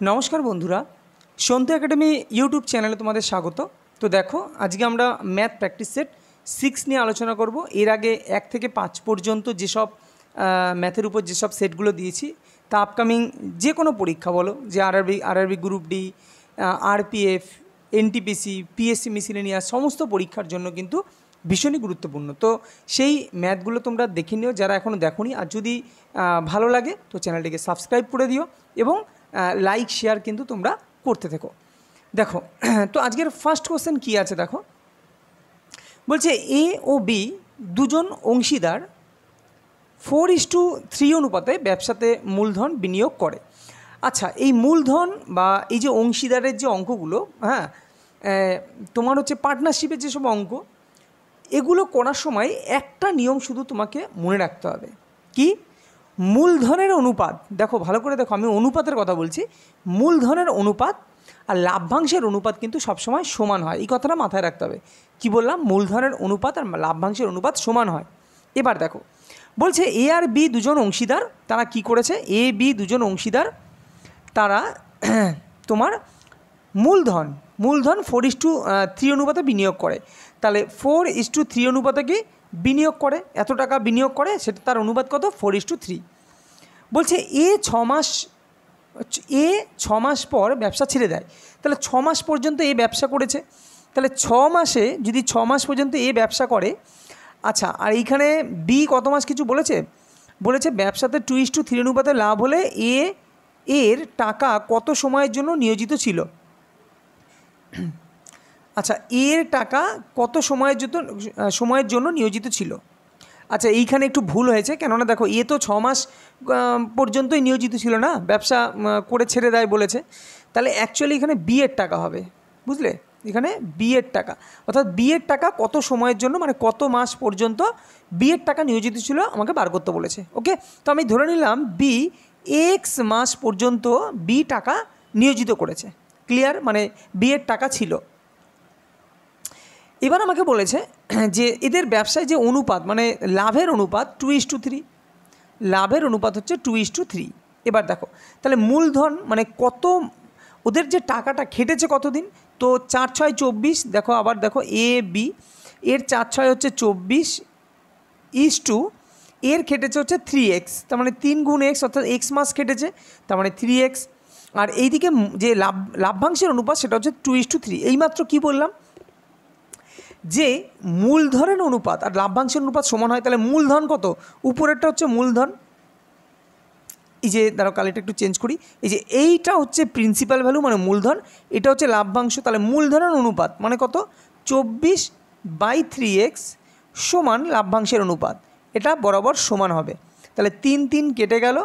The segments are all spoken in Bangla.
নমস্কার বন্ধুরা, সন্তু একাডেমি ইউটিউব চ্যানেলে তোমাদের স্বাগত। তো দেখো, আজকে আমরা ম্যাথ প্র্যাকটিস সেট 6 নিয়ে আলোচনা করব। এর আগে 1 থেকে 5 পর্যন্ত যেসব ম্যাথের উপর যেসব সেটগুলো দিয়েছি তা আপকামিং যে কোনো পরীক্ষা বলো, যে RRB group D, RPF, NTPC, PSC miscellaneous সমস্ত পরীক্ষার জন্য কিন্তু ভীষণই গুরুত্বপূর্ণ। তো সেই ম্যাথগুলো তোমরা দেখে নিও যারা এখনও দেখোনি, আর যদি ভালো লাগে তো চ্যানেলটিকে সাবস্ক্রাইব করে দিও এবং লাইক শেয়ার কিন্তু তোমরা করতে থেকো। দেখো, তো আজকের ফার্স্ট কোশ্চেন কী আছে দেখো, বলছে এ ও বি দুজন অংশীদার 4:3 অনুপাতে ব্যবসাতে মূলধন বিনিয়োগ করে। আচ্ছা, এই মূলধন বা এই যে অংশীদারের যে অঙ্কগুলো, হ্যাঁ, তোমার হচ্ছে পার্টনারশিপের যেসব অঙ্ক, এগুলো করার সময় একটা নিয়ম শুধু তোমাকে মনে রাখতে হবে। কি? মূলধনের অনুপাত। দেখো ভালো করে দেখো, আমি অনুপাতের কথা বলছি। মূলধনের অনুপাত আর লাভ্যাংশের অনুপাত কিন্তু সবসময় সমান হয়, এই কথাটা মাথায় রাখতে হবে। কি বললাম? মূলধনের অনুপাত আর লাভ্যাংশের অনুপাত সমান হয়। এবার দেখো, বলছে এ আর বি দুজন অংশীদার, তারা কি করেছে? এ বি দুজন অংশীদার, তারা তোমার মূলধন 4:3 অনুপাতে বিনিয়োগ করে। তাহলে 4:3 অনুপাতে কি বিনিয়োগ করে? এত টাকা বিনিয়োগ করে, সেটা তার অনুপাত কত? 4:3। বলছে এ 6 মাস পর ব্যবসা ছেড়ে দেয়। তাহলে 6 মাস পর্যন্ত এ ব্যবসা করেছে, তাহলে 6 মাসে যদি 6 মাস পর্যন্ত এ ব্যবসা করে, আচ্ছা, আর এইখানে বি কত মাস কিছু বলেছে? বলেছে ব্যবসাতে 2:3 অনুপাতে লাভ হলে এর টাকা কত সময়ের জন্য নিয়োজিত ছিল। আচ্ছা, এর টাকা কত সময়ের জন্য নিয়োজিত ছিল। আচ্ছা, এইখানে একটু ভুল হয়েছে, কেননা দেখো এ তো 6 মাস পর্যন্তই নিয়োজিত ছিল না, ব্যবসা করে ছেড়ে দেয় বলেছে। তাহলে অ্যাকচুয়ালি এখানে বি এর টাকা হবে, বুঝলে? এখানে বি এর টাকা, অর্থাৎ বি এর টাকা কত সময়ের জন্য, মানে কত মাস পর্যন্ত বি এর টাকা নিয়োজিত ছিল আমাকে বার করতে বলেছে। ওকে, তো আমি ধরে নিলাম বি এক্স মাস পর্যন্ত বি টাকা নিয়োজিত করেছে। ক্লিয়ার? মানে বি এর টাকা ছিল। এবার আমাকে বলেছে যে এদের ব্যবসায় যে অনুপাত, মানে লাভের অনুপাত 2:3, লাভের অনুপাত হচ্ছে 2:3। এবার দেখো, তাহলে মূলধন মানে কত, ওদের যে টাকাটা খেটেছে কতদিন, তো 4×6 24। দেখো আবার দেখো, এ বি এর 4×6 হচ্ছে 24, এর খেটেছে হচ্ছে 3x, তার মানে 3 x, অর্থাৎ x মাস খেটেছে, তার মানে 3x। আর এইদিকে যে লাভ্যাংশের অনুপাত সেটা হচ্ছে 2:3। এইমাত্র কি বললাম? যে মূলধনের অনুপাত আর লাভ্যাংশের অনুপাত সমান হয়, তাহলে মূলধন কত? উপরেরটা হচ্ছে মূলধন, এই যে দাঁড়াও কালিটা একটু চেঞ্জ করি, এই যে এইটা হচ্ছে প্রিন্সিপাল ভ্যালু মানে মূলধন, এটা হচ্ছে লাভ্যাংশ। তাহলে মূলধনের অনুপাত মানে কত? 24/3x সমান লাভ্যাংশের অনুপাত, এটা বরাবর সমান হবে। তাহলে 3 কেটে গেল,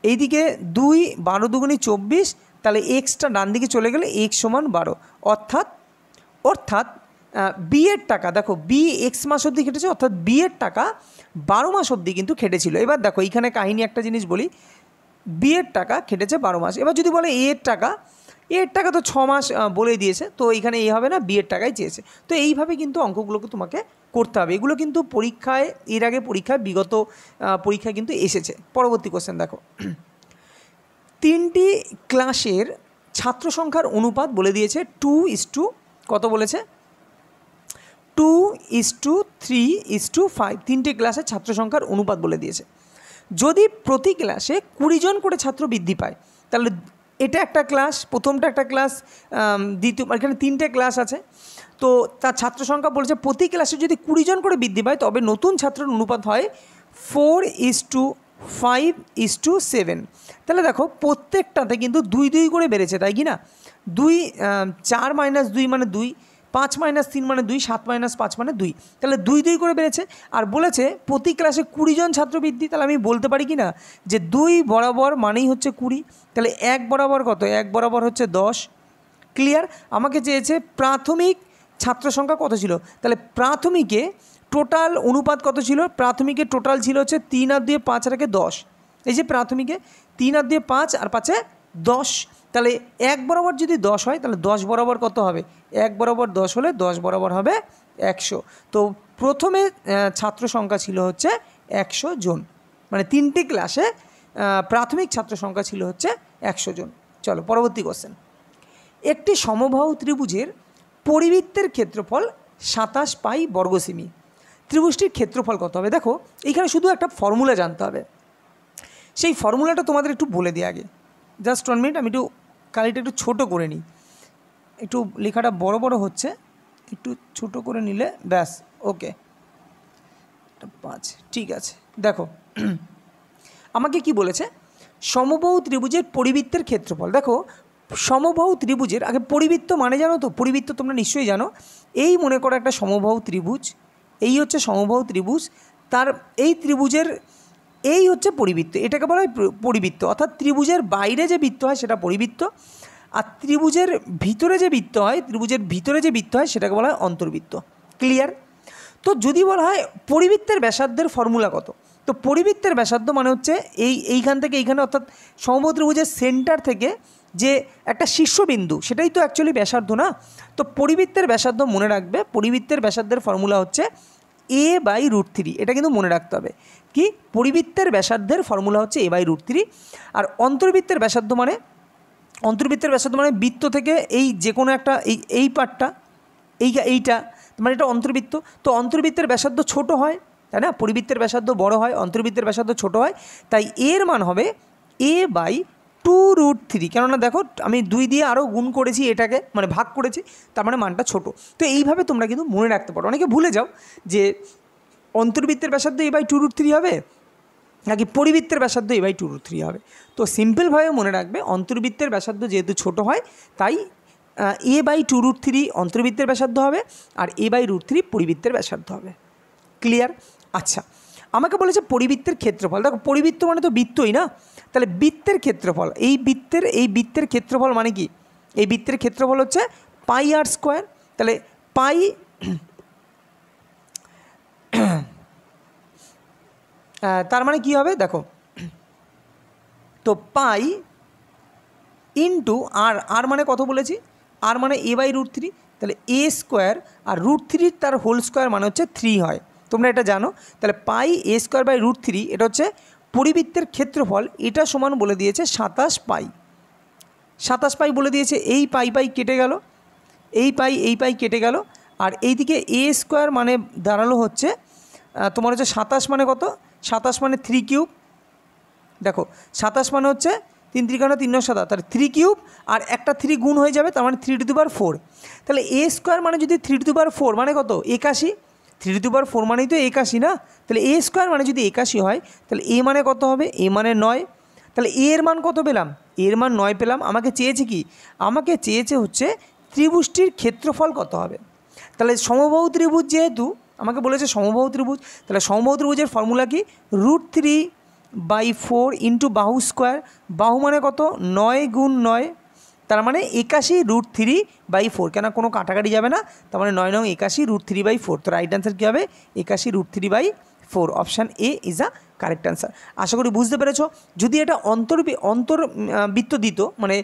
এইদিকে 2 12 2 24, তাহলে এক্সটা ডান দিকে চলে গেলে x সমান 12। অর্থাৎ বি এর টাকা, দেখো বি এক্স মাস অবধি খেটেছে, অর্থাৎ বি এর টাকা 12 মাস অবধি কিন্তু খেটেছিল। এবার দেখো এইখানে কাহিনী একটা জিনিস বলি, বি এর টাকা খেটেছে 12 মাস। এবার যদি বলে এ এর টাকা তো 6 মাস বলে দিয়েছে, তো এইখানে এ হবে না, বি এর টাকাই চেয়েছে। তো এইভাবে কিন্তু অঙ্কগুলোকে তোমাকে করতে হবে। এগুলো কিন্তু পরীক্ষায়, এর আগে পরীক্ষায়, বিগত পরীক্ষায় কিন্তু এসেছে। পরবর্তী কোশ্চেন দেখো, 3টি ক্লাসের ছাত্র সংখ্যার অনুপাত বলে দিয়েছে 2:, কত বলেছে? 2:3:5। 3টে ক্লাসের ছাত্র সংখ্যার অনুপাত বলে দিয়েছে। যদি প্রতি ক্লাসে 20 জন করে ছাত্র বৃদ্ধি পায়, তাহলে এটা একটা ক্লাস, প্রথমটা একটা ক্লাস, দ্বিতীয়, এখানে 3টে ক্লাস আছে, তো তার ছাত্র সংখ্যা বলেছে প্রতি ক্লাসে যদি 20 জন করে বৃদ্ধি পায়, তবে নতুন ছাত্রের অনুপাত হয় 4:5:7। তাহলে দেখো প্রত্যেকটাতে কিন্তু 2 করে বেড়েছে, তাই কি না? 4 - 2 মানে 2, 5 - 3 মানে 2, 7 - 5 মানে 2, তাহলে 2 করে বেড়েছে। আর বলেছে প্রতি ক্লাসে 20 জন ছাত্র বৃদ্ধি, তাহলে আমি বলতে পারি কি না যে 2 বরাবর মানেই হচ্ছে 20, তাহলে 1 বরাবর কত? 1 বরাবর হচ্ছে 10। ক্লিয়ার? আমাকে চেয়েছে প্রাথমিক ছাত্র সংখ্যা কত ছিল, তাহলে প্রাথমিকে টোটাল অনুপাত কত ছিল? প্রাথমিকে টোটাল ছিল হচ্ছে 3 আর 2 5 আর 10। এই যে প্রাথমিকে 3 আর 2 5 আর 5 10, তাহলে 1 বরাবর যদি 10 হয়, তাহলে 10 বরাবর কত হবে? 1 বরাবর 10 হলে 10 বরাবর হবে 100। তো প্রথমে ছাত্র সংখ্যা ছিল হচ্ছে 100 জন, মানে 3টি ক্লাসে প্রাথমিক ছাত্র সংখ্যা ছিল হচ্ছে 100 জন। চলো পরবর্তী কোশ্চেন। একটি সমবাহু ত্রিভুজের পরিবৃত্তের ক্ষেত্রফল 27 পাই বর্গ সেমি। ত্রিভুজটির ক্ষেত্রফল কত হবে? দেখো এইখানে শুধু একটা ফর্মুলা জানতে হবে, সেই ফর্মুলাটা তোমাদের একটু বলে দিই আগে। জাস্ট 1 মিনিট, আমি একটু কালিটা একটু ছোটো করে নিই, একটু লেখাটা বড় বড় হচ্ছে, একটু ছোট করে নিলে ব্যাস। ওকে 5, ঠিক আছে। দেখো আমাকে কি বলেছে, সমবাহু ত্রিভুজের পরিবৃত্তের ক্ষেত্রফল। দেখো সমবাহু ত্রিভুজের আগে পরিবৃত্ত মানে জানো তো, পরিবৃত্ত তোমরা নিশ্চয়ই জানো। এই মনে করো একটা সমবাহু ত্রিভুজ, এই হচ্ছে সমবাহু ত্রিভুজ, তার এই ত্রিভুজের এই হচ্ছে পরিবৃত্ত, এটাকে বলা হয় পরিবৃত্ত। অর্থাৎ ত্রিভুজের বাইরে যে বৃত্ত হয় সেটা পরিবৃত্ত, আর ত্রিভুজের ভিতরে যে বৃত্ত হয়, ত্রিভুজের ভিতরে যে বৃত্ত হয় সেটাকে বলা হয় অন্তর্বৃত্ত। ক্লিয়ার? তো যদি বলা হয় পরিবৃত্তের ব্যাসার্ধের ফর্মুলা কত, তো পরিবৃত্তের ব্যাসার্ধ মানে হচ্ছে এইখান থেকে এইখানে, অর্থাৎ সমবাহু ত্রিভুজের সেন্টার থেকে যে একটা শীর্ষবিন্দু, সেটাই তো অ্যাকচুয়ালি ব্যাসার্ধ না। তো পরিবৃত্তের ব্যাসার্ধ মনে রাখবে, পরিবৃত্তের ব্যাসার্ধের ফর্মুলা হচ্ছে a/√3। এটা কিন্তু মনে রাখতে হবে, কি পরিবৃত্তের ব্যাসার্ধের ফর্মুলা হচ্ছে a/√3। আর অন্তর্বৃত্তের ব্যাসার্ধ মানে, অন্তর্বৃত্তের ব্যাসার্ধ মানে বৃত্ত থেকে এই যে কোনো একটা এই পার্টটা, এইটা মানে এটা অন্তর্বৃত্ত। তো অন্তর্বৃত্তের ব্যাসার্ধ ছোট হয়, তাই না? পরিবৃত্তের ব্যাসার্ধ বড় হয়, অন্তর্বৃত্তের ব্যাসার্ধ ছোট হয়, তাই এর মান হবে a/√3। কেননা দেখো আমি 2 দিয়ে আরও গুণ করেছি, এটাকে মানে ভাগ করেছি, তার মানে মানটা ছোট। তো এইভাবে তোমরা কিন্তু মনে রাখতে পারো। অনেকে ভুলে যাও যে অন্তর্বৃত্তের ব্যাসার্ধ a/√3 হবে নাকি পরিবৃত্তের ব্যাসার্ধ a/√3 হবে। তো সিম্পলভাবে মনে রাখবে, অন্তর্বৃত্তের ব্যাসার্ধ যেহেতু ছোট হয় তাই a/√3 অন্তর্বৃত্তের ব্যাসার্ধ হবে, আর a/√3 পরিবৃত্তের ব্যাসার্ধ হবে। ক্লিয়ার? আচ্ছা, আমাকে বলেছে পরিবৃত্তের ক্ষেত্রফল। দেখো পরিবৃত্ত মানে তো বৃত্তই না, তাহলে বৃত্তের ক্ষেত্রফল, এই বৃত্তের ক্ষেত্রফল মানে কি? এই বৃত্তের ক্ষেত্রফল হচ্ছে πr²। তাহলে পাই তার মানে কি হবে দেখো, তো পাই ইন্টু আর মানে কত বলেছি, আর মানে a/√3, তাহলে a² আর √3 তার হোল স্কোয়ার মানে হচ্ছে 3 হয়, তোমরা এটা জানো। তাহলে পাই a²/√3 এটা হচ্ছে পরিবৃত্তের ক্ষেত্রফল, এটা সমান বলে দিয়েছে 27 পাই। 27 পাই বলে দিয়েছে। এই পাই কেটে গেল, এই পাই কেটে গেল, আর এইদিকে a² মানে দাঁড়ালো হচ্ছে তোমার হচ্ছে 27 মানে কত, 27 মানে 3³ দেখো 27 মানে হচ্ছে 3 × 3 = 7, তাহলে 3³ আর একটা 3 গুণ হয়ে যাবে, তার মানে 3⁴। তাহলে a² মানে যদি 3⁴ মানে কত, 81। 3⁴ মানেই তো 81 না? তাহলে a² মানে যদি 81 হয়, তাহলে a মানে কত হবে, a মানে 9। তাহলে a এর মান কত পেলাম, এর মান 9 পেলাম। আমাকে চেয়েছে কি, আমাকে চেয়েছে হচ্ছে ত্রিভুজটির ক্ষেত্রফল কত হবে। তাহলে সমবাহু ত্রিভুজ যেহেতু আমাকে বলেছে সমবাহু ত্রিভুজ, তাহলে সমবাহু ত্রিভুজের ফর্মুলা কি, √3/4 ইন্টু বাহু স্কোয়ার। বাহু মানে কত, 9 × 9, তার মানে 81 √3/4। কেন কোনো কাটাকাটি যাবে না, তার মানে 9 × 81 √3/4। তো রাইট অ্যান্সার কী হবে, 81 √3/4। Option A is a correct answer. আশা করি বুঝতে পেরেছ। যদি এটা অন্তর্বৃত্ত দিত, মানে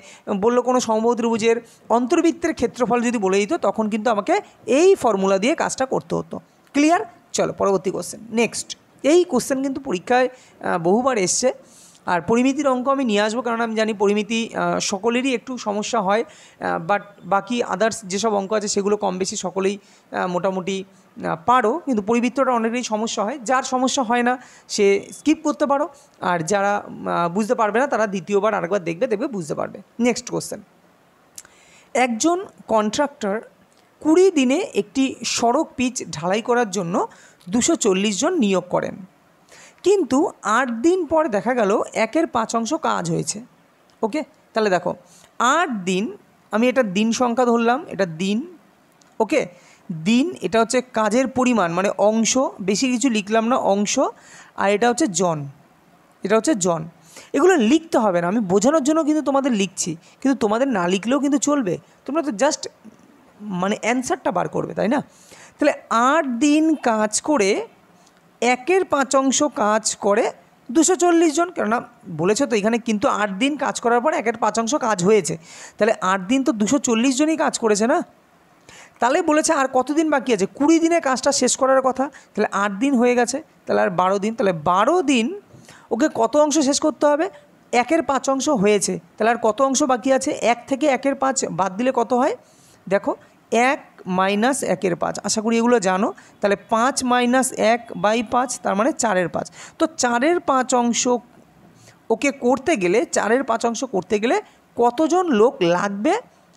বললো কোনো সমবাহু ত্রিভুজের অন্তর্বৃত্তের ক্ষেত্রফল যদি বলে দিত, তখন কিন্তু আমাকে এই ফর্মুলা দিয়ে কাজটা করতে হতো। ক্লিয়ার? চলো পরবর্তী কোশ্চেন। নেক্সট, এই কোশ্চেন কিন্তু পরীক্ষায় বহুবার এসছে, আর পরিমিতির অঙ্ক আমি নিয়ে আসবো, কারণ আমি জানি পরিমিতি সকলেরই একটু সমস্যা হয়, বাট বাকি আদার্স যেসব অঙ্ক আছে সেগুলো কম বেশি সকলেই মোটামুটি পারো, কিন্তু পরিবৃত্তটা অনেকেরই সমস্যা হয়। যার সমস্যা হয় না সে স্কিপ করতে পারো, আর যারা বুঝতে পারবে না তারা দ্বিতীয়বার আরেকবার দেখবে বুঝতে পারবে। নেক্সট কোশ্চেন, একজন কন্ট্রাক্টর 20 দিনে একটি সড়ক পিচ ঢালাই করার জন্য 240 জন নিয়োগ করেন, কিন্তু 8 দিন পর দেখা গেল 1/5 কাজ হয়েছে। ওকে, তাহলে দেখো 8 দিন, আমি এটা দিন সংখ্যা ধরলাম, এটা দিন। ওকে, দিন, এটা হচ্ছে কাজের পরিমাণ মানে অংশ, বেশি কিছু লিখলাম না, অংশ। আর এটা হচ্ছে জন, এগুলো লিখতে হবে না, আমি বোঝানোর জন্য কিন্তু তোমাদের লিখছি, কিন্তু তোমাদের না লিখলেও কিন্তু চলবে, তোমরা তো জাস্ট মানে অ্যান্সারটা বার করবে, তাই না? তাহলে 8 দিন কাজ করে 1/5 কাজ করে 240 জন, কেননা বলেছে তো এখানে, কিন্তু 8 দিন কাজ করার পর 1/5 কাজ হয়েছে, তাহলে 8 দিন তো 240 জনই কাজ করেছে না? তাহলে বলেছে আর কতদিন বাকি আছে, 20 দিনে কাজটা শেষ করার কথা, তাহলে 8 দিন হয়ে গেছে, তাহলে আর 12 দিন, তাহলে 12 দিন ওকে কত অংশ শেষ করতে হবে, 1/5 অংশ হয়েছে, তাহলে আর কত অংশ বাকি আছে? 1 থেকে 1/5 বাদ দিলে কত হয়? দেখো 1 মাইনাস 1/5, আশা করি এগুলো জানো। তাহলে 5 মাইনাস 1/5, তার মানে 4/5। তো 4/5 অংশ ওকে করতে গেলে, 4/5 অংশ করতে গেলে কতজন লোক লাগবে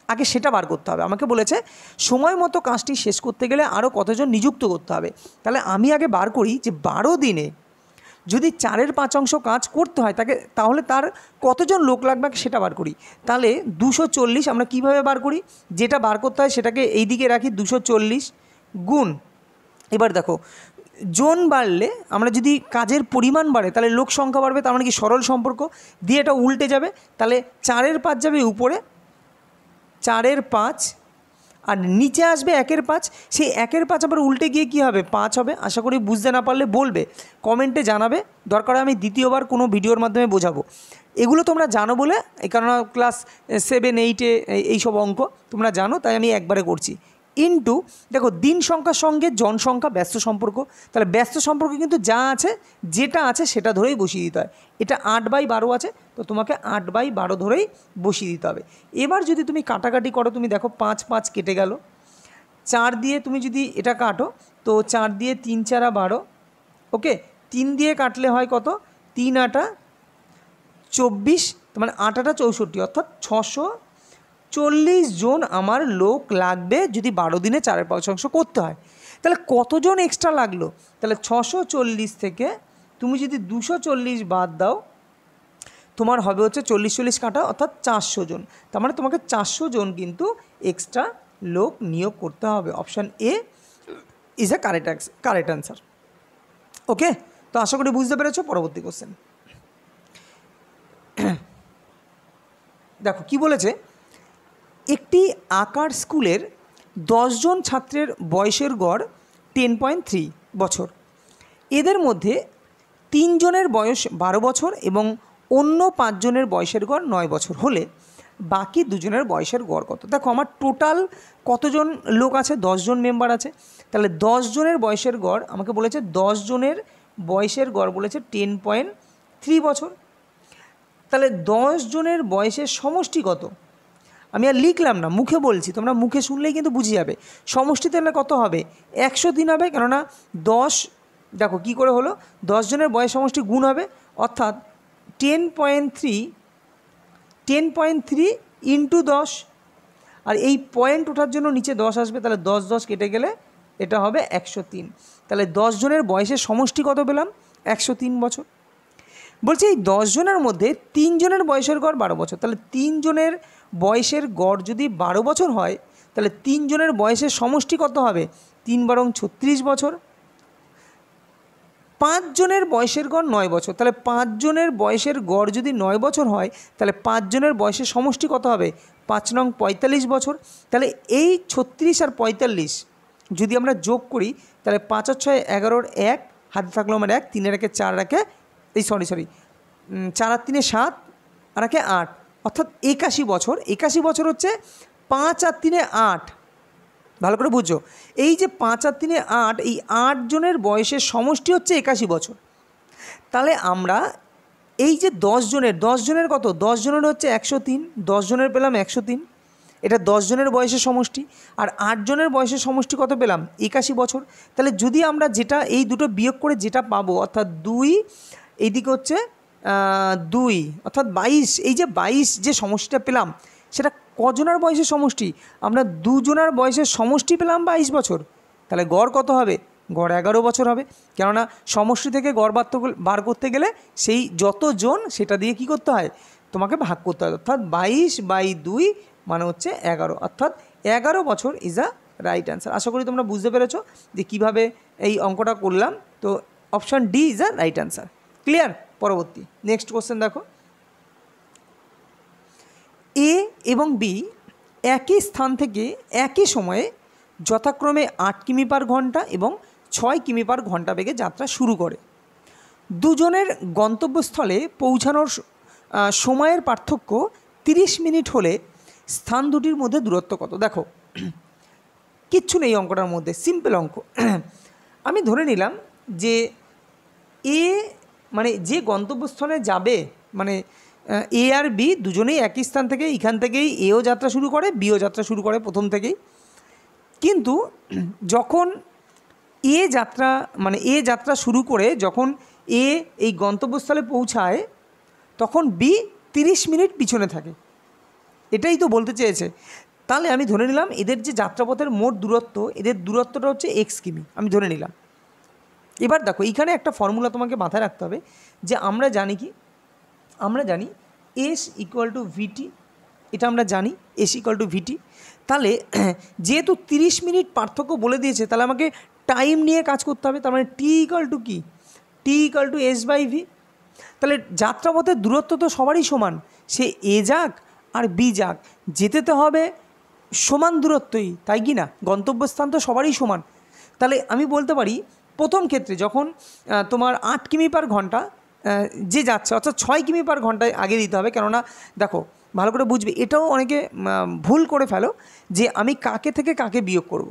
আগে সেটা বার করতে হবে। আমাকে বলেছে সময় মতো কাজটি শেষ করতে গেলে আরও কতজন নিযুক্ত করতে হবে। তাহলে আমি আগে বার করি যে 12 দিনে যদি 4/5 অংশ কাজ করতে হয় তাহলে তার কতজন লোক লাগবে সেটা বার করি। তাহলে 240 আমরা কিভাবে বার করি? যেটা বার করতে হয় সেটাকে এই দিকে রাখি, 240 গুণ, এবার দেখো জন বাড়লে আমরা যদি কাজের পরিমাণ বাড়ে তাহলে লোক সংখ্যা বাড়বে, তার মানে কি সরল সম্পর্ক দিয়ে এটা উল্টে যাবে। তাহলে 4/5 যাবে উপরে, 4/5, আর নিচে আসবে 1/5। সেই 1/5 আবার উল্টে গিয়ে কী হবে? 5 হবে। আশা করি বুঝতে না পারলে বলবে, কমেন্টে জানাবে, দরকার আমি দ্বিতীয়বার কোনো ভিডিওর মাধ্যমে বোঝাবো। এগুলো তোমরা জানো বলে, এই কারণ ক্লাস 7, 8-এ এইসব অঙ্ক তোমরা জানো, তাই আমি একবারে করছি। ইন্টু দেখো দিন সংখ্যার সঙ্গে জনসংখ্যা ব্যস্ত সম্পর্ক, তাহলে ব্যস্ত সম্পর্ক কিন্তু যা আছে যেটা আছে সেটা ধরেই বসিয়ে দিতে হয়। এটা 8/12 আছে, তো তোমাকে 8/12 ধরেই বসিয়ে দিতে হবে। এবার যদি তুমি কাটাকাটি করো, তুমি দেখো 5 5 কেটে গেল, 4 দিয়ে তুমি যদি এটা কাটো তো 4 দিয়ে 3 4 12, ওকে 3 দিয়ে কাটলে হয় কত? 3 8 24, মানে 8 8 64, অর্থাৎ 640 জন আমার লোক লাগবে যদি 12 দিনে 4/5 অংশ করতে হয়। তাহলে কতজন এক্সট্রা লাগলো? তাহলে 640 থেকে তুমি যদি 240 বাদ দাও, তোমার হবে হচ্ছে 40 কাটা, অর্থাৎ 400 জন। তার মানে তোমাকে 400 জন কিন্তু এক্সট্রা লোক নিয়োগ করতে হবে। Option A is a correct answer. Okay, তো আশা করি বুঝতে পেরেছো। পরবর্তী কোশ্চেন দেখো কি বলেছে, একটি আঁকার স্কুলের 10 জন ছাত্রের বয়সের গড় 10.3 বছর। এদের মধ্যে 3 জনের বয়স 12 বছর এবং অন্য 5 জনের বয়সের গড় 9 বছর হলে বাকি 2 জনের বয়সের গড় কত? দেখো আমার টোটাল কতজন লোক আছে? 10 জন মেম্বার আছে। তাহলে 10 জনের বয়সের গড় আমাকে বলেছে, 10 জনের বয়সের গড় বলেছে 10.3 বছর। তাহলে 10 জনের বয়সের সমষ্টি কত? আমি আর লিখলাম না, মুখে বলছি, তোমরা মুখে শুনলেই কিন্তু বুঝে যাবে। সমষ্টি তাহলে কত হবে? 103 হবে, কেননা 10, দেখো কী করে হলো, 10 জনের বয়স সমষ্টি গুণ হবে, অর্থাৎ 10.3 ইন্টু 10, আর এই পয়েন্ট ওঠার জন্য নিচে 10 আসবে, তাহলে 10 10 কেটে গেলে এটা হবে 103। তাহলে 10 জনের বয়সের সমষ্টি কত পেলাম? 103 বছর। বলছি এই 10 জনের মধ্যে 3 জনের বয়সের গড় 12 বছর। তাহলে 3 জনের বয়সের গড় যদি 12 বছর হয়, তাহলে 3 জনের বয়সের সমষ্টি কত হবে? 3 বারং 36 বছর। 5 জনের বয়সের গড় 9 বছর। তাহলে 5 জনের বয়সের গড় যদি 9 বছর হয়, তাহলে 5 জনের বয়সের সমষ্টি কত হবে? 5 নং 45 বছর। তাহলে এই 36 আর 45 যদি আমরা যোগ করি, তাহলে 5 আর 6 11, 1 হাতে থাকলো আমার 1, 3 রাখে 4 রাখে, এই সরি 4 আর 3 7 আর রাখে 8, অর্থাৎ 81 বছর। 81 বছর হচ্ছে 5 আর 3 8, ভালো করে বুঝো। এই যে 5 আর 3 8, এই 8 জনের বয়সের সমষ্টি হচ্ছে 81 বছর। তাহলে আমরা এই যে 10 জনের কত? 10 জনের হচ্ছে 103, 10 জনের পেলাম 103, এটা 10 জনের বয়সের সমষ্টি। আর 8 জনের বয়সের সমষ্টি কত পেলাম? 81 বছর। তাহলে যদি আমরা যেটা এই দুটো বিয়োগ করে যেটা পাবো, অর্থাৎ 2, এইদিকে হচ্ছে 2, অর্থাৎ 22, এই যে 22 যে সমষ্টিটা পেলাম সেটা কজনের বয়সের সমষ্টি? আমরা 2 জনের বয়সের সমষ্টি পেলাম 22 বছর। তাহলে গড় কত হবে? গড় 11 বছর হবে, কেননা সমষ্টি থেকে গড় বার করতে গেলে সেই যত জন সেটা দিয়ে কি করতে হয়? তোমাকে ভাগ করতে হয়, অর্থাৎ 22/2 মানে হচ্ছে 11, অর্থাৎ 11 বছর ইজ আ রাইট অ্যান্সার। আশা করি তোমরা বুঝতে পেরেছো যে কীভাবে এই অঙ্কটা করলাম। তো option D is a right answer. Clear? পরবর্তী নেক্সট কোশ্চেন দেখো, এ এবং বি একই স্থান থেকে একই সময়ে যথাক্রমে 8 কিমি পার ঘন্টা এবং 6 কিমি পার ঘন্টা বেগে যাত্রা শুরু করে। দুজনের গন্তব্যস্থলে পৌঁছানোর সময়ের পার্থক্য 30 মিনিট হলে স্থান দুটির মধ্যে দূরত্ব কত? দেখো কিচ্ছু নেই অঙ্কটার মধ্যে, সিম্পল অঙ্ক। আমি ধরে নিলাম যে এ মানে যে গন্তব্যস্থলে যাবে, মানে এ আর বি দুজনেই একই স্থান থেকে, এখান থেকেই এও যাত্রা শুরু করে, বিও যাত্রা শুরু করে প্রথম থেকেই। কিন্তু যখন এ যাত্রা শুরু করে যখন এ এই গন্তব্যস্থলে পৌঁছায়, তখন বি 30 মিনিট পিছনে থাকে। এটাই তো বলতে চেয়েছে। তাহলে আমি ধরে নিলাম এদের যে যাত্রাপথের মোট দূরত্ব, এদের দূরত্বটা হচ্ছে এক্স কিমি, আমি ধরে নিলাম। এবার দেখো এইখানে একটা ফর্মুলা তোমাকে মাথায় রাখতে হবে, যে আমরা জানি কি, আমরা জানি এস ইকুয়াল টু ভিটি, এটা আমরা জানি এস ইকুয়াল টু ভিটি। তাহলে যেহেতু 30 মিনিট পার্থক্য বলে দিয়েছে, তাহলে আমাকে টাইম নিয়ে কাজ করতে হবে। তার মানে টি ইকুয়াল টু কি, T equal to S by V. তাহলে যাত্রাপথের দূরত্ব তো সবারই সমান, সে এ যাক আর বি যাক, যেতে তো হবে সমান দূরত্বই, তাই কি না? গন্তব্যস্থান তো সবারই সমান। তাহলে আমি বলতে পারি প্রথম ক্ষেত্রে যখন তোমার 8 কিমি পার ঘন্টা যে যাচ্ছে, অর্থাৎ 6 কিমি পার ঘন্টায় আগে দিতে হবে। কেননা দেখো ভালো করে বুঝবে, এটাও অনেকে ভুল করে ফেলো যে আমি কাকে থেকে কাকে বিয়োগ করব।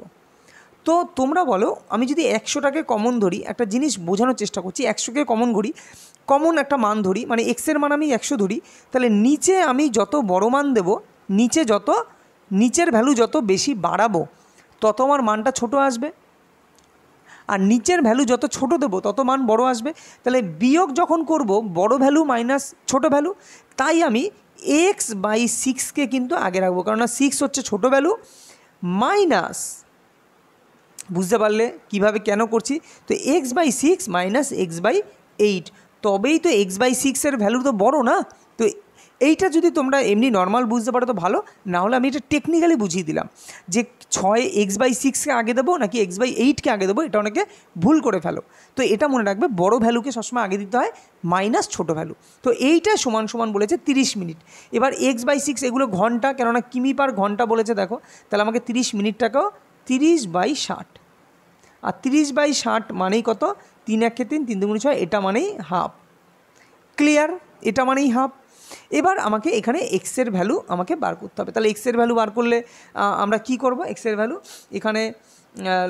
তো তোমরা বলো, আমি যদি 100টাকে কমন ধরি, একটা জিনিস বোঝানোর চেষ্টা করছি, 100কে কমন ধরি, কমন একটা মান ধরি, মানে এক্সের মান আমি 100 ধরি, তাহলে নিচে আমি যত বড় মান দেব, নিচের ভ্যালু যত বেশি বাড়াবো তত আমার মানটা ছোট আসবে, আর নিচের ভ্যালু যত ছোট দেবো তত মান বড় আসবে। তাহলে বিয়োগ যখন করব, বড় ভ্যালু মাইনাস ছোট ভ্যালু, তাই আমি এক্স বাই 6কে কিন্তু আগে রাখবো, কেননা 6 হচ্ছে ছোট ভ্যালু, মাইনাস, বুঝতে পারলে কীভাবে কেন করছি? তো X by 6 minus X by 8, তবেই তো এক্স বাই 6-এর ভ্যালু তো বড় না। তো এইটা যদি তোমরা এমনি নর্মাল বুঝতে পারো তো ভালো, না হলে আমি এটা টেকনিক্যালি বুঝিয়ে দিলাম যে 6 এক্স বাই 6কে আগে দেবো নাকি এক্স বাই 8কে আগে দেবো, এটা অনেকে ভুল করে ফেলো। তো এটা মনে রাখবে, বড় ভ্যালুকে সবসময় আগে দিতে হয়, মাইনাস ছোটো ভ্যালু। তো এইটা সমান সমান বলেছে 30 মিনিট। এবার এক্স বাই 6 এগুলো ঘন্টা, কেননা কিমি পার ঘন্টা বলেছে দেখো, তাহলে আমাকে 30 মিনিটটাকেও 30 বাই 60, আর 30 বাই 60 মানেই কত, 3 1 3, 3 2 6, এটা মানেই হাফ। ক্লিয়ার? এটা মানেই হাফ। এবার আমাকে এখানে এক্সের ভ্যালু আমাকে বার করতে হবে। তাহলে এক্সের ভ্যালু বার করলে আমরা কি করব? এক্সের ভ্যালু এখানে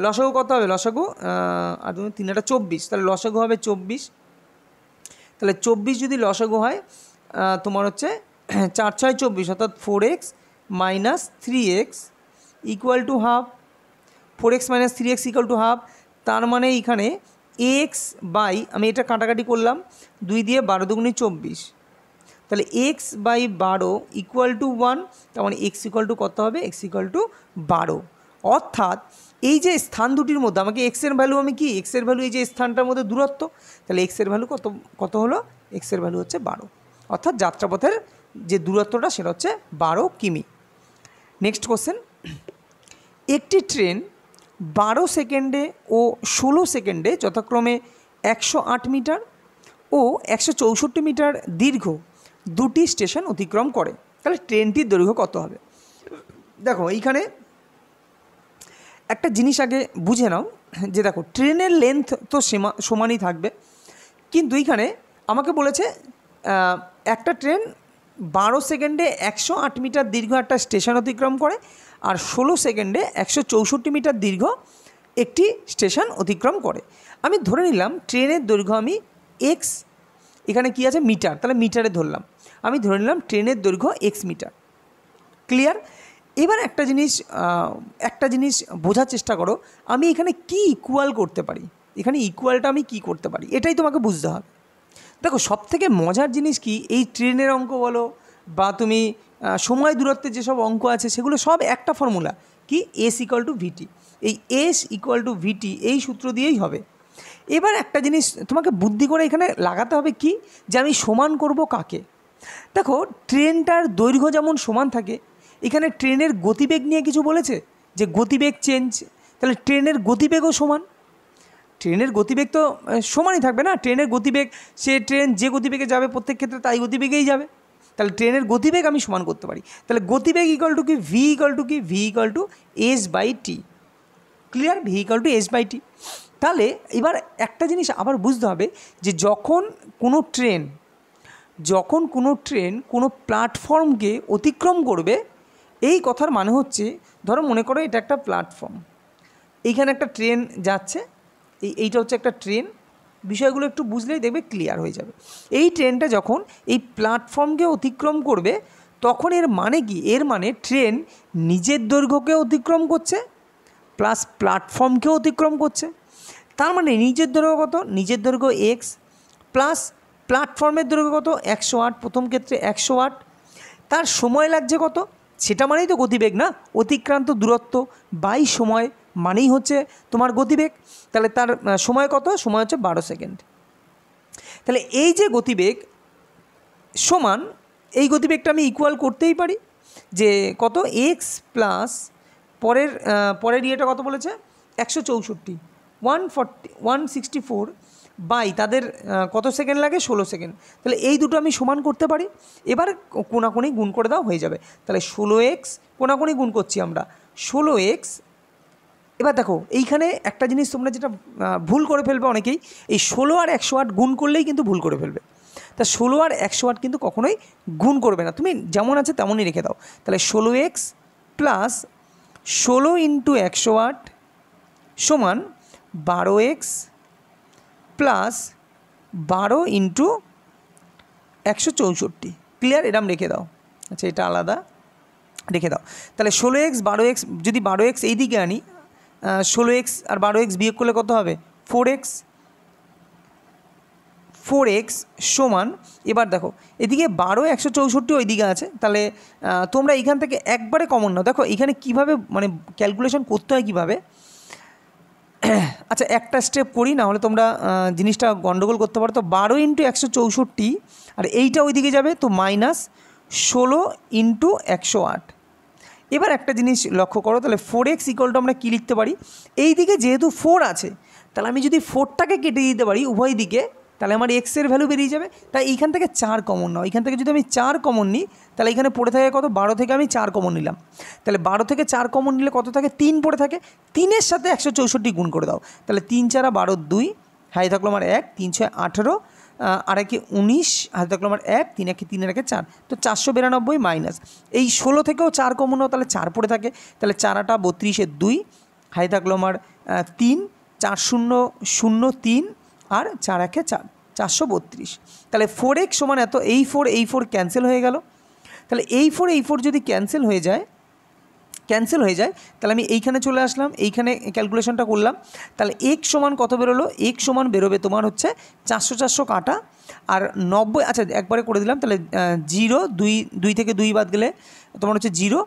লসাগু কত হবে? লসাগু আর 3 এটা 24, তাহলে লসাগু হবে 24। তাহলে 24 যদি লসাগু হয় তোমার হচ্ছে 4 6 24, অর্থাৎ 4x minus 3x equal to half. 4x minus 3x equal to half. তার মানে এখানে এক্স বাই, আমি এটা কাটাকাটি করলাম, 2 দিয়ে 12 দুগুণে 24, তাহলে এক্স বাই 12 ইকুয়াল টু 1। তার মানে এক্স ইকুয়াল টু কত হবে? X equal to 12। অর্থাৎ এই যে স্থান দুটির মধ্যে আমাকে এক্সের ভ্যালু, আমি কি এক্সের ভ্যালু, এই যে স্থানটার মধ্যে দূরত্ব, তাহলে এক্সের ভ্যালু কত হলো? এক্সের ভ্যালু হচ্ছে 12, অর্থাৎ যাত্রাপথের যে দূরত্বটা সেটা হচ্ছে 12 কিমি। নেক্সট কোশ্চেন, একটি ট্রেন 12 সেকেন্ডে ও 16 সেকেন্ডে যথাক্রমে 108 মিটার ও 164 মিটার দীর্ঘ দুটি স্টেশন অতিক্রম করে, তাহলে ট্রেনটির দৈর্ঘ্য কত হবে? দেখো এইখানে একটা জিনিস আগে বুঝে নাও, যে দেখো ট্রেনের লেন্থ তো সমানই থাকবে, কিন্তু এইখানে আমাকে বলেছে একটা ট্রেন 12 সেকেন্ডে 108 মিটার দীর্ঘ একটা স্টেশন অতিক্রম করে, আর 16 সেকেন্ডে 164 মিটার দীর্ঘ একটি স্টেশন অতিক্রম করে। আমি ধরে নিলাম ট্রেনের দৈর্ঘ্য আমি এক্স, এখানে কি আছে? মিটার, তাহলে মিটারে ধরলাম, আমি ধরে নিলাম ট্রেনের দৈর্ঘ্য এক্স মিটার। ক্লিয়ার? এবার একটা জিনিস বোঝার চেষ্টা করো, আমি এখানে কি ইকুয়াল করতে পারি, এখানে ইকুয়ালটা আমি কি করতে পারি, এটাই তোমাকে বুঝতে হবে। দেখো সবথেকে মজার জিনিস কি, এই ট্রেনের অঙ্ক বলো বা তুমি সময় দূরত্বের যেসব অঙ্ক আছে সেগুলো সব একটা ফর্মুলা, কি এস ইকুয়াল টু ভিটি। এই এস ইকুয়াল টু ভিটি এই সূত্র দিয়েই হবে। এবার একটা জিনিস তোমাকে বুদ্ধি করে এখানে লাগাতে হবে, কি যে আমি সমান করব কাকে। দেখো ট্রেনটার দৈর্ঘ্য যেমন সমান থাকে, এখানে ট্রেনের গতিবেগ নিয়ে কিছু বলেছে যে গতিবেগ চেঞ্জ, তাহলে ট্রেনের গতিবেগও সমান। ট্রেনের গতিবেগ তো সমানই থাকবে না, ট্রেনের গতিবেগ, সে ট্রেন যে গতিবেগে যাবে প্রত্যেক ক্ষেত্রে তাই গতিবেগেই যাবে, তাহলে ট্রেনের গতিবেগ আমি সমান করতে পারি। তাহলে গতিবেগ ইকুয়াল টু কি? ভি ইকুয়াল টু কি? V equal to S by T. Clear? V equal to S by T. তাহলে এবার একটা জিনিস আবার বুঝতে হবে, যে যখন কোনো ট্রেন কোনো প্ল্যাটফর্মকে অতিক্রম করবে, এই কথার মানে হচ্ছে, ধরো মনে করো এটা একটা প্ল্যাটফর্ম, এইখানে একটা ট্রেন যাচ্ছে, এইটা হচ্ছে একটা ট্রেন বিষয়গুলো একটু বুঝলেই দেখবে ক্লিয়ার হয়ে যাবে। এই ট্রেনটা যখন এই প্ল্যাটফর্মকে অতিক্রম করবে তখন এর মানে কি, এর মানে ট্রেন নিজের দৈর্ঘ্যকে অতিক্রম করছে প্লাস প্ল্যাটফর্মকেও অতিক্রম করছে। তার মানে নিজের দৈর্ঘ্য কত, নিজের দৈর্ঘ্য এক্স প্লাস প্ল্যাটফর্মের দৈর্ঘ্য কত 108, প্রথম ক্ষেত্রে 108, তার সময় লাগছে কত, সেটা মানেই তো গতিবেগ না, অতিক্রান্ত দূরত্ব বাই সময় মানেই হচ্ছে তোমার গতিবেগ। তাহলে তার সময় কত, সময় হচ্ছে 12 সেকেন্ড। তাহলে এই যে গতিবেগ সমান, এই গতিবেগটা আমি ইকুয়াল করতেই পারি যে কত, এক্স প্লাস পরের ইয়েটা কত বলেছে 164, 164 বাই তাদের কত সেকেন্ড লাগে 16 সেকেন্ড। তাহলে এই দুটো আমি সমান করতে পারি। এবার কোনাকুনি গুণ করে দাও, হয়ে যাবে। তাহলে 16x কোনাকুনি গুণ করছি আমরা 16x। এবার দেখো এইখানে একটা জিনিস তোমরা যেটা ভুল করে ফেলবে অনেকেই, এই 16 আর 108 গুণ করলেই কিন্তু ভুল করে ফেলবে। তা 16 আর 108 কিন্তু কখনোই গুণ করবে না, তুমি যেমন আছে তেমনই রেখে দাও। তাহলে 16x প্লাস 16 ইন্টু 108 সমান 12x প্লাস 12 ইন্টু 164। ক্লিয়ার? এরম রেখে দাও। আচ্ছা, এটা আলাদা রেখে দাও। তাহলে 16x 12x, যদি 12x এই দিকে আনি, 16x আর 12x বিয়োগ করলে কত হবে 4x। 4x সমান, এবার দেখো এদিকে 12 164 ওই দিকে আছে, তাহলে তোমরা এখান থেকে একবারে কমন নাও। দেখো এখানে কীভাবে মানে ক্যালকুলেশন করতে হয় কীভাবে। আচ্ছা একটা স্টেপ করি, না হলে তোমরা জিনিসটা গন্ডগোল করতে পারো। তো 12 ইন্টু 164 আর এইটা ওই দিকে যাবে, তো মাইনাস 16 ইন্টু 108। এবার একটা জিনিস লক্ষ্য করো, তাহলে 4x ইকুয়ালটা আমরা কী লিখতে পারি, এই দিকে যেহেতু 4 আছে তাহলে আমি যদি 4টাকে কেটে দিতে পারি উভয় দিকে, তাহলে আমার এক্সের ভ্যালু বেরিয়ে যাবে। তাই এইখান থেকে 4 কমন নাও। এখান থেকে যদি আমি 4 কমন নিই তাহলে এখানে পড়ে থাকে কত, 12 থেকে আমি 4 কমন নিলাম। তাহলে 12 থেকে 4 কমন নিলে কত থাকে, 3 পড়ে থাকে। 3-এর সাথে 164 গুণ করে দাও, তাহলে 3 4 12 2, হাই থাকলো আমার 1, 3 6 18, আর 1 19, হাতে থাকলো আমার 1, 3 1 3 1 4, তো 492 মাইনাস এই 16 থেকেও 4 কমন নাও, তাহলে 4 পড়ে থাকে। তাহলে 4 8 32 2, হাই থাকলো আমার 3, 4 0 0 3 আর 4 1 4, 432। তাহলে 4x সমান এত, এই 4 ক্যান্সেল হয়ে গেল। তাহলে এই 4 যদি ক্যান্সেল হয়ে যায় তাহলে আমি এইখানে চলে আসলাম, এইখানে ক্যালকুলেশনটা করলাম। তাহলে x সমান কত বেরোলো, x সমান বেরোবে তোমার হচ্ছে 400 400 কাটা আর 90। আচ্ছা একবারে করে দিলাম, তাহলে 0 2 থেকে 2 বাদ গেলে তোমার হচ্ছে 0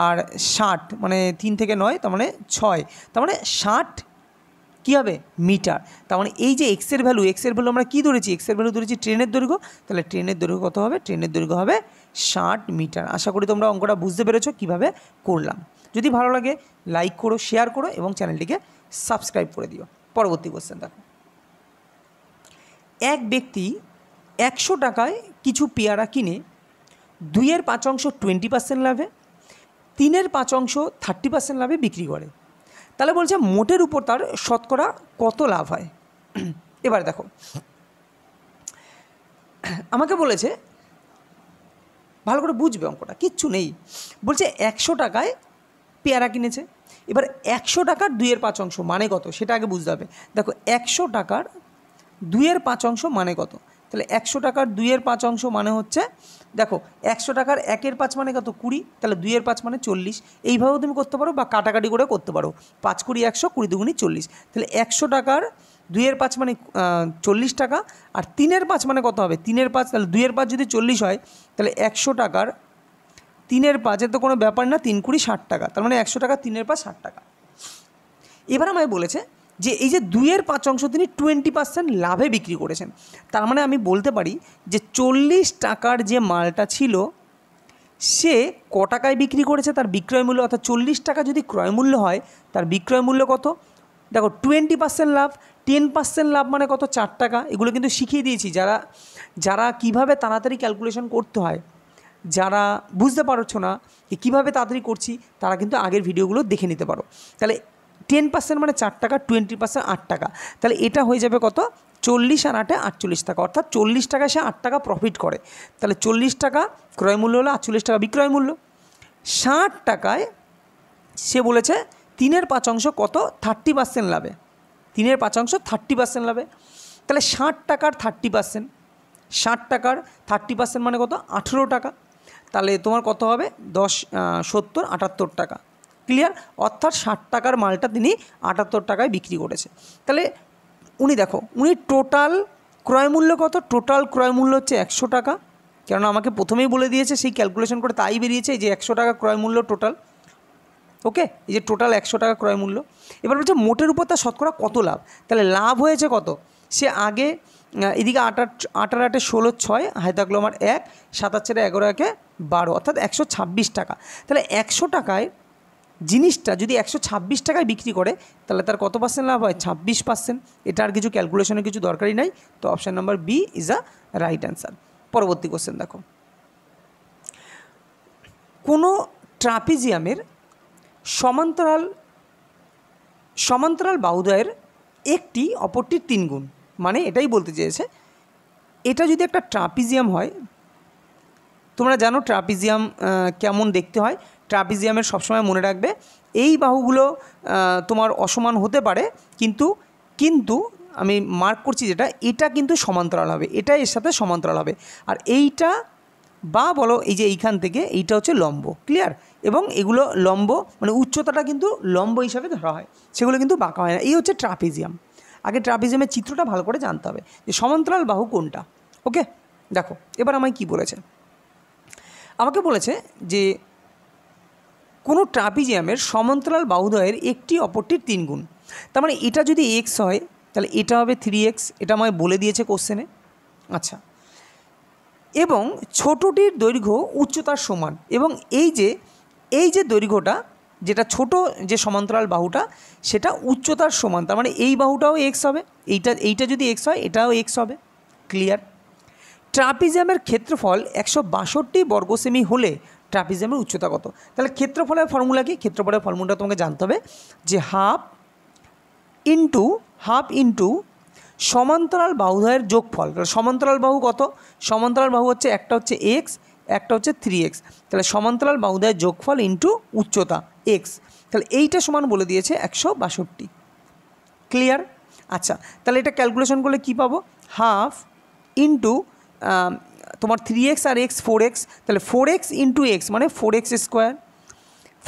আর 60 মানে 3 থেকে 9 তার মানে 6, তার মানে 60 কী হবে মিটার। তার মানে এই যে এক্সের ভ্যালু আমরা কী ধরেছি, এক্সের ভ্যালু ধরেছি ট্রেনের দৈর্ঘ্য। তাহলে ট্রেনের দৈর্ঘ্য কত হবে, ট্রেনের দৈর্ঘ্য হবে 60 মিটার। আশা করি তোমরা অঙ্কটা বুঝতে পেরেছো কীভাবে করলাম। যদি ভালো লাগে লাইক করো, শেয়ার করো এবং চ্যানেলটিকে সাবস্ক্রাইব করে দিও। পরবর্তী কোশ্চেন দেখো, এক ব্যক্তি 100 টাকায় কিছু পেয়ারা কিনে 2-এর 5 20% লাভে, 3-এর 5 30% লাভে বিক্রি করে। তাহলে বলছে মোটের উপর তার শতকরা কত লাভ হয়। এবার দেখো আমাকে বলেছে, ভালো করে বুঝবে অঙ্কটা, কিচ্ছু নেই। বলছে 100 টাকায় পেয়ারা কিনেছে, এবার 100 টাকার 2-এর 5 মানে কত সেটা আগে বুঝতে হবে। দেখো 100 টাকার 2-এর 5 মানে কত, তাহলে 100 টাকার 2-এর 5 মানে হচ্ছে, দেখো 100 টাকার 1-এর 5 মানে কত 20, তাহলে 2-এর 5 মানে 40। এইভাবেও তুমি করতে পারো বা কাটাকাটি করে করতে পারো, 5 20 100, 20 2 40। তাহলে 100 টাকার 2-এর 5 মানে 40 টাকা, আর 3-এর 5 মানে কত হবে, 3-এর 5, তাহলে 2-এর 5 যদি 40 হয় তাহলে 100 টাকার 3-এর 5 তো কোনো ব্যাপার না, 3 20 60 টাকা, তার মানে 100 টাকা 3-এর 5 60 টাকা। এবার আমায় বলেছে যে এই যে 2-এর 5 তিনি 20% লাভে বিক্রি করেছেন। তার মানে আমি বলতে পারি যে 40 টাকার যে মালটা ছিল সে ক টাকায় বিক্রি করেছে, তার বিক্রয় মূল্য, অর্থাৎ 40 টাকা যদি ক্রয় মূল্য হয় তার বিক্রয় মূল্য কত। দেখো 20% লাভ, 10% লাভ মানে কত 4 টাকা। এগুলো কিন্তু শিখিয়ে দিয়েছি, যারা কিভাবে তাড়াতাড়ি ক্যালকুলেশন করতে হয়, যারা বুঝতে পারছো না যে কীভাবে তাড়াতাড়ি করছি তারা কিন্তু আগের ভিডিওগুলো দেখে নিতে পারো। তাহলে 10% মানে 4 টাকা, 20% 8 টাকা, তাহলে এটা হয়ে যাবে কত 40 আর 8 48 টাকা, অর্থাৎ 40 টাকায় সে 8 টাকা প্রফিট করে। তাহলে 40 টাকা ক্রয় মূল্য হলো, 48 টাকা বিক্রয় মূল্য। 60 টাকায় সে বলেছে 3-এর 5 কত 30% লাভে, 3-এর 5 30% লাভে। তাহলে 60 টাকার 30%, 60 টাকার 30% মানে কত? 18 টাকা। তাহলে তোমার কত হবে? 10, 70, 78 টাকা। ক্লিয়ার? অর্থাৎ 60 টাকার মালটা তিনি 78 টাকায় বিক্রি করেছে। তাহলে উনি টোটাল ক্রয় মূল্য কত? টোটাল ক্রয় মূল্য হচ্ছে 100 টাকা, কেননা আমাকে প্রথমেই বলে দিয়েছে, সেই ক্যালকুলেশন করে তাই বেরিয়েছে এই যে 100 টাকা ক্রয় মূল্য টোটাল। ওকে, এই যে টোটাল 100 টাকা ক্রয় মূল্য। এবার বলছে মোটের উপর তার শতকরা কত লাভ। তাহলে লাভ হয়েছে কত? সে আগে এদিকে 8 8 8 16 6, হায় থাকলো আমার 1, 7 4 11 1 12, অর্থাৎ 126 টাকা। তাহলে 100 টাকায় জিনিসটা যদি 126 টাকায় বিক্রি করে তাহলে তার কত পার্সেন্ট লাভ হয়? 26%। এটা আর কিছু ক্যালকুলেশনের কিছু দরকারই নাই। তো option number B is a right answer. পরবর্তী কোশ্চেন দেখো, কোনো ট্রাপিজিয়ামের সমান্তরাল বাহুদ্বয়ের একটি অপরটির 3 গুণ, মানে এটাই বলতে চেয়েছে, এটা যদি একটা ট্রাপিজিয়াম হয়, তোমরা জানো ট্রাপিজিয়াম কেমন দেখতে হয়। ট্রাপিজিয়ামের সবসময় মনে রাখবে এই বাহুগুলো তোমার অসমান হতে পারে, কিন্তু আমি মার্ক করছি যেটা, এটা কিন্তু সমান্তরাল হবে, এটা এর সাথে সমান্তরাল হবে। আর এইটা বা বলো এই যে এইখান থেকে এইটা হচ্ছে লম্ব। ক্লিয়ার? এবং এগুলো লম্ব মানে উচ্চতাটা কিন্তু লম্ব হিসাবে ধরা হয়, সেগুলো কিন্তু বাঁকা হয় না। এই হচ্ছে ট্রাপিজিয়াম। আগে ট্রাপিজিয়ামের চিত্রটা ভালো করে জানতে হবে যে সমান্তরাল বাহু কোনটা। ওকে, দেখো এবার আমায় কি বলেছে। আমাকে বলেছে যে কোনো ট্রাপিজিয়ামের সমান্তরাল বাহুদ্বয়ের একটি অপরটির 3 গুণ। তার মানে এটা যদি এক্স হয় তাহলে এটা হবে 3x, এটা আমায় বলে দিয়েছে কোশ্চেনে। আচ্ছা, এবং ছোটোটির দৈর্ঘ্য উচ্চতার সমান, এবং এই যে দৈর্ঘ্যটা, যেটা ছোট যে সমান্তরাল বাহুটা সেটা উচ্চতার সমান, তার মানে এই বাহুটাও এক্স হবে, এইটা যদি এক্স হয় এটাও এক্স হবে। ক্লিয়ার? ট্রাপিজিয়ামের ক্ষেত্রফল 162 বর্গ সেমি হলে ট্রাপিজিয়ামের উচ্চতা কত? তাহলে ক্ষেত্রফলের ফর্মুলা কি? ক্ষেত্রফলের ফর্মুলাটা তোমাকে জানতে হবে যে হাফ ইন্টু সমান্তরাল বাহুদ্বয়ের যোগফল। তাহলে সমান্তরাল বাহু কত? সমান্তরাল বাহু হচ্ছে একটা হচ্ছে এক্স, একটা হচ্ছে 3x। তাহলে সমান্তরাল বাহুদ্বয়ের যোগফল ইন্টু উচ্চতা এক্স, তাহলে এইটা সমান বলে দিয়েছে 162। ক্লিয়ার? আচ্ছা, তাহলে এটা ক্যালকুলেশন করলে কি পাবো? হাফ ইন্টু তোমার 3x আর x 4x, তাহলে 4x ইন্টু এক্স মানে 4x স্কোয়ার,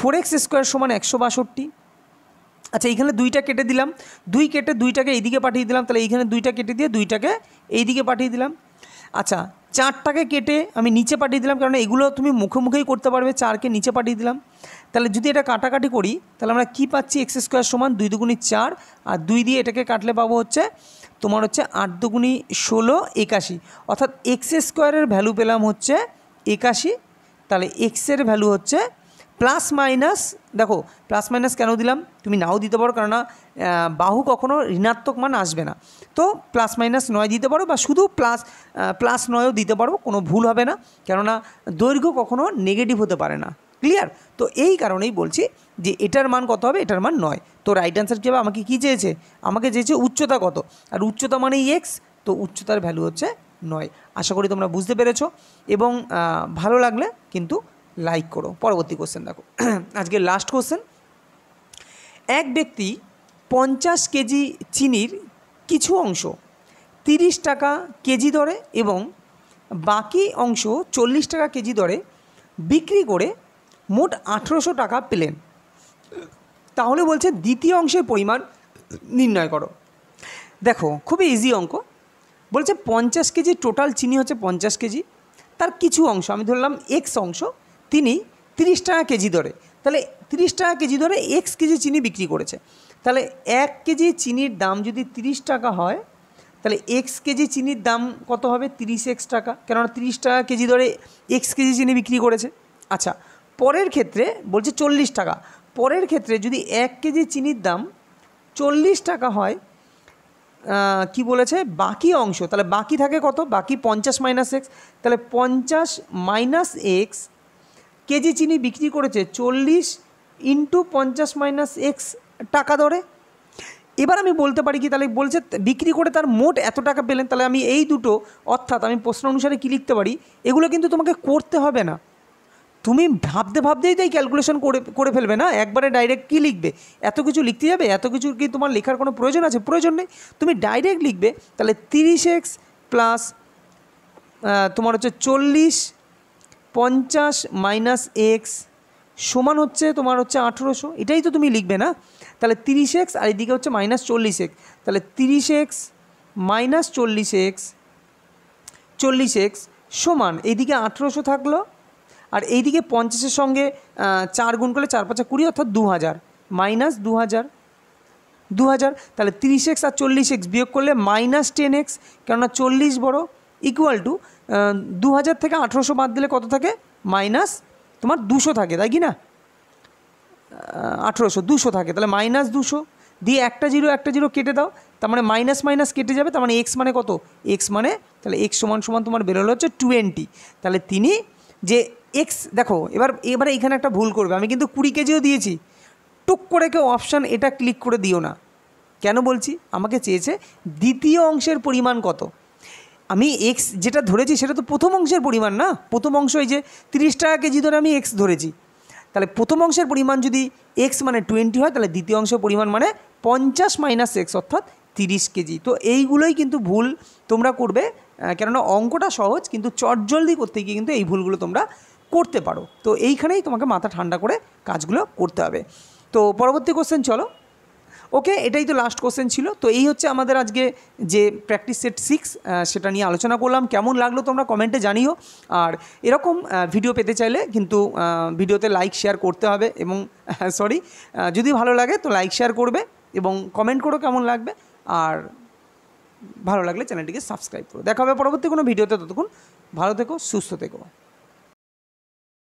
4x স্কোয়ার সমান 162। আচ্ছা, এইখানে 2টা কেটে দিলাম, 2 কেটে 2টাকে এইদিকে পাঠিয়ে দিলাম, তাহলে এইখানে 2টা কেটে দিয়ে 2টাকে এইদিকে পাঠিয়ে দিলাম। আচ্ছা, 4টাকে কেটে আমি নিচে পাঠিয়ে দিলাম, কারণ এগুলো তুমি মুখোমুখিই করতে পারবে। 4কে নিচে পাঠিয়ে দিলাম। তাহলে যদি এটা কাটাকাটি করি তাহলে আমরা কি পাচ্ছি? এক্স স্কোয়ার সমান 2 দুগুণি 4, আর 2 দিয়ে এটাকে কাটলে পাবো হচ্ছে তোমার হচ্ছে 8 দুগুণি 16, 81। অর্থাৎ এক্স স্কোয়ারের ভ্যালু পেলাম হচ্ছে 81। তাহলে এক্সের ভ্যালু হচ্ছে প্লাস মাইনাস, দেখো প্লাস মাইনাস কেন দিলাম, তুমি নাও দিতে পারো, কেননা বাহু কখনো ঋণাত্মক মান আসবে না। তো প্লাস মাইনাস 9 দিতে পারো, বা শুধু প্লাস 9ও দিতে পারো, কোনো ভুল হবে না, কেননা দৈর্ঘ্য কখনো নেগেটিভ হতে পারে না। ক্লিয়ার? তো এই কারণেই বলছি যে এটার মান কত হবে? এটার মান 9। তো রাইট অ্যান্সার কী হবে? আমাকে কী চেয়েছে? আমাকে চেয়েছে উচ্চতা কত, আর উচ্চতা মানেই এক্স, তো উচ্চতার ভ্যালু হচ্ছে 9। আশা করি তোমরা বুঝতে পেরেছো, এবং ভালো লাগলে কিন্তু লাইক করো। পরবর্তী কোশ্চেন দেখো, আজকে লাস্ট কোশ্চেন। এক ব্যক্তি 50 কেজি চিনির কিছু অংশ 30 টাকা কেজি দরে এবং বাকি অংশ 40 টাকা কেজি দরে বিক্রি করে মোট 1800 টাকা পেলেন। তাহলে বলছে দ্বিতীয় অংশের পরিমাণ নির্ণয় করো। দেখো খুবই ইজি অঙ্ক। বলছে 50 কেজি টোটাল চিনি হচ্ছে 50 কেজি, তার কিছু অংশ আমি ধরলাম এক্স অংশ তিনি 30 টাকা কেজি দরে, তাহলে 30 টাকা কেজি দরে এক্স কেজি চিনি বিক্রি করেছে। তাহলে 1 কেজি চিনির দাম যদি 30 টাকা হয় তাহলে এক্স কেজি চিনির দাম কত হবে? 30x টাকা, কেননা 30 টাকা কেজি দরে এক্স কেজি চিনি বিক্রি করেছে। আচ্ছা, পরের ক্ষেত্রে বলছে 40 টাকা। পরের ক্ষেত্রে যদি 1 কেজি চিনির দাম 40 টাকা হয়, কি বলেছে? বাকি অংশ, তাহলে বাকি থাকে কত? বাকি 50 মাইনাস এক্স, তাহলে 50 মাইনাস এক্স কেজি চিনি বিক্রি করেছে 40 ইন্টু 50 মাইনাস এক্স টাকা দরে। এবার আমি বলতে পারি কি, তাহলে বলছে বিক্রি করে তার মোট এত টাকা পেলেন। তাহলে আমি এই দুটো, অর্থাৎ আমি প্রশ্ন অনুসারে কী লিখতে পারি, এগুলো কিন্তু তোমাকে করতে হবে না, তুমি ভাবতে ভাবতেই তাই ক্যালকুলেশন করে ফেলবে না, একবারে ডাইরেক্ট কী লিখবে, এত কিছু লিখতে যাবে, এত কিছু কি তোমার লেখার কোনো প্রয়োজন আছে? প্রয়োজন নেই, তুমি ডাইরেক্ট লিখবে। তাহলে 30x প্লাস তোমার হচ্ছে 40 50 মাইনাস এক্স সমান হচ্ছে তোমার হচ্ছে 1800, এটাই তো তুমি লিখবে না। তাহলে 30x আর এদিকে হচ্ছে মাইনাস 40x, তাহলে 30x মাইনাস 40x সমান এইদিকে 1800 থাকলো, আর এইদিকে 50-এর সঙ্গে 4 গুণ করলে 4 5 20 অর্থাৎ 2000 মাইনাস 2000। তাহলে 30x আর 40x বিয়োগ করলে মাইনাস 10x, কেননা 40 বড়, ইকুয়াল টু 2000 থেকে 1800 বাদ দিলে কত থাকে? মাইনাস তোমার 200 থাকে, তাই কি না? 1800 200 থাকে, তাহলে মাইনাস 200 দিয়ে একটা জিরো কেটে দাও, তার মানে মাইনাস মাইনাস কেটে যাবে, তার মানে এক্স মানে কত? এক্স মানে তাহলে এক্স সমান সমান তোমার বেরোলো হচ্ছে 20। তাহলে তিনি যে এক্স, দেখো এবারে এখানে একটা ভুল করবে, আমি কিন্তু 20 কেজিও দিয়েছি, টুক করে কেউ অপশান এটা ক্লিক করে দিও না। কেন বলছি? আমাকে চেয়েছে দ্বিতীয় অংশের পরিমাণ কত। আমি এক্স যেটা ধরেছি সেটা তো প্রথম অংশের পরিমাণ না, প্রথম অংশ এই যে 30 টাকা কেজি ধরে আমি এক্স ধরেছি, তাহলে প্রথম অংশের পরিমাণ যদি এক্স মানে 20 হয়, তাহলে দ্বিতীয় অংশের পরিমাণ মানে 50 মাইনাস এক্স অর্থাৎ 30 কেজি। তো এইগুলোই কিন্তু ভুল তোমরা করবে, কেননা অঙ্কটা সহজ, কিন্তু চটজলদি করতে গিয়ে কিন্তু এই ভুলগুলো তোমরা করতে পারো। তো এইখানেই তোমাকে মাথা ঠান্ডা করে কাজগুলো করতে হবে। তো পরবর্তী কোশ্চেন চলো। ওকে, এটাই তো লাস্ট কোশ্চেন ছিল। তো এই হচ্ছে আমাদের আজকে যে প্র্যাকটিস সেট 6 সেটা নিয়ে আলোচনা করলাম। কেমন লাগলো তোমরা কমেন্টে জানিও। আর এরকম ভিডিও পেতে চাইলে কিন্তু ভিডিওতে লাইক শেয়ার করতে হবে, এবং যদি ভালো লাগে তো লাইক শেয়ার করবে এবং কমেন্ট করো কেমন লাগবে, আর ভালো লাগলে চ্যানেলটিকে সাবস্ক্রাইব করো। দেখা হবে পরবর্তী কোনো ভিডিওতে, ততক্ষণ ভালো থেকো, সুস্থ থেকো।